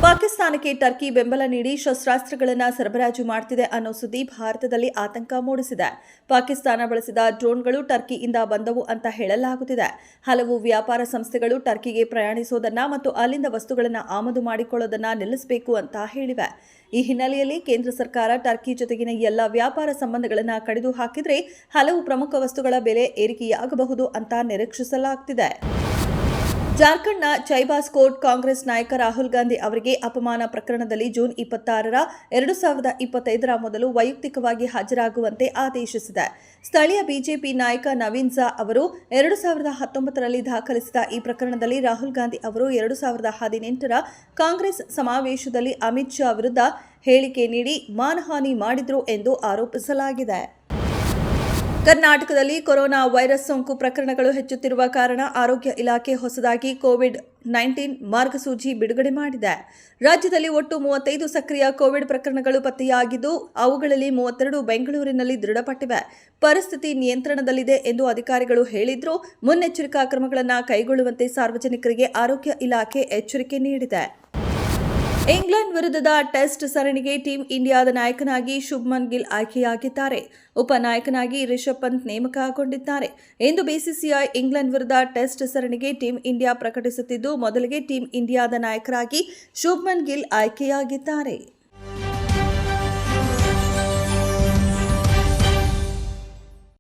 ಪಾಕಿಸ್ತಾನಕ್ಕೆ ಟರ್ಕಿ ಬೆಂಬಲ ನೀಡಿ ಶಸ್ತ್ರಾಸ್ತ್ರಗಳನ್ನು ಸರಬರಾಜು ಮಾಡುತ್ತಿದೆ ಅನ್ನೋ ಸುದ್ದಿ ಭಾರತದಲ್ಲಿ ಆತಂಕ ಮೂಡಿಸಿದೆ. ಪಾಕಿಸ್ತಾನ ಬಳಸಿದ ಡ್ರೋನ್ಗಳು ಟರ್ಕಿಯಿಂದ ಬಂದವು ಅಂತ ಹೇಳಲಾಗುತ್ತಿದೆ. ಹಲವು ವ್ಯಾಪಾರ ಸಂಸ್ಥೆಗಳು ಟರ್ಕಿಗೆ ಪ್ರಯಾಣಿಸೋದನ್ನ ಮತ್ತು ಅಲ್ಲಿಂದ ವಸ್ತುಗಳನ್ನು ಆಮದು ಮಾಡಿಕೊಳ್ಳೋದನ್ನ ನಿಲ್ಲಿಸಬೇಕು ಅಂತ ಹೇಳಿವೆ. ಈ ಹಿನ್ನೆಲೆಯಲ್ಲಿ ಕೇಂದ್ರ ಸರ್ಕಾರ ಟರ್ಕಿ ಜೊತೆಗಿನ ಎಲ್ಲ ವ್ಯಾಪಾರ ಸಂಬಂಧಗಳನ್ನು ಕಡಿದು ಹಾಕಿದ್ರೆ ಹಲವು ಪ್ರಮುಖ ವಸ್ತುಗಳ ಬೆಲೆ ಏರಿಕೆಯಾಗಬಹುದು ಅಂತ ನಿರೀಕ್ಷಿಸಲಾಗುತ್ತಿದೆ. ಜಾರ್ಖಂಡ್ನ ಚೈಬಾಸ್ ಕೋರ್ಟ್ ಕಾಂಗ್ರೆಸ್ ನಾಯಕ ರಾಹುಲ್ ಗಾಂಧಿ ಅವರಿಗೆ ಅಪಮಾನ ಪ್ರಕರಣದಲ್ಲಿ ಜೂನ್ 26, 2025 ಮೊದಲು ವೈಯಕ್ತಿಕವಾಗಿ ಹಾಜರಾಗುವಂತೆ ಆದೇಶಿಸಿದೆ. ಸ್ಥಳೀಯ ಬಿಜೆಪಿ ನಾಯಕ ನವೀನ್ ಝಾ ಅವರು 2019ರಲ್ಲಿ ದಾಖಲಿಸಿದ ಈ ಪ್ರಕರಣದಲ್ಲಿ ರಾಹುಲ್ ಗಾಂಧಿ ಅವರು 2018ರ ಕಾಂಗ್ರೆಸ್ ಸಮಾವೇಶದಲ್ಲಿ ಅಮಿತ್ ಶಾ ವಿರುದ್ಧ ಹೇಳಿಕೆ ನೀಡಿ ಮಾನಹಾನಿ ಮಾಡಿದ್ರು ಎಂದು ಆರೋಪಿಸಲಾಗಿದೆ. ಕರ್ನಾಟಕದಲ್ಲಿ ಕೊರೋನಾ ವೈರಸ್ ಸೋಂಕು ಪ್ರಕರಣಗಳು ಹೆಚ್ಚುತ್ತಿರುವ ಕಾರಣ ಆರೋಗ್ಯ ಇಲಾಖೆ ಹೊಸದಾಗಿ ಕೋವಿಡ್-19 ಮಾರ್ಗಸೂಚಿ ಬಿಡುಗಡೆ ಮಾಡಿದೆ. ರಾಜ್ಯದಲ್ಲಿ ಒಟ್ಟು 35 ಸಕ್ರಿಯ ಕೋವಿಡ್ ಪ್ರಕರಣಗಳು ಪತ್ತೆಯಾಗಿದ್ದು, ಅವುಗಳಲ್ಲಿ 32 ಬೆಂಗಳೂರಿನಲ್ಲಿ ದೃಢಪಟ್ಟಿವೆ. ಪರಿಸ್ಥಿತಿ ನಿಯಂತ್ರಣದಲ್ಲಿದೆ ಎಂದು ಅಧಿಕಾರಿಗಳು ಹೇಳಿದ್ರು. ಮುನ್ನೆಚ್ಚರಿಕಾ ಕ್ರಮಗಳನ್ನು ಕೈಗೊಳ್ಳುವಂತೆ ಸಾರ್ವಜನಿಕರಿಗೆ ಆರೋಗ್ಯ ಇಲಾಖೆ ಎಚ್ಚರಿಕೆ ನೀಡಿದೆ. ಇಂಗ್ಲೆಂಡ್ ವಿರುದ್ಧದ ಟೆಸ್ಟ್ ಸರಣಿಗೆ ಟೀಂ ಇಂಡಿಯಾದ ನಾಯಕನಾಗಿ ಶುಭ್ಮನ್ ಗಿಲ್ ಆಯ್ಕೆಯಾಗಿದ್ದಾರೆ. ಉಪನಾಯಕನಾಗಿ ರಿಷಬ್ ಪಂತ್ ನೇಮಕಗೊಂಡಿದ್ದಾರೆ. ಇಂದು ಬಿಸಿಸಿಐ ಇಂಗ್ಲೆಂಡ್ ವಿರುದ್ಧ ಟೆಸ್ಟ್ ಸರಣಿಗೆ ಟೀಂ ಇಂಡಿಯಾ ಪ್ರಕಟಿಸುತ್ತಿದ್ದು, ಮೊದಲಿಗೆ ಟೀಂ ಇಂಡಿಯಾದ ನಾಯಕರಾಗಿ ಶುಭ್ಮನ್ ಗಿಲ್ ಆಯ್ಕೆಯಾಗಿದ್ದಾರೆ.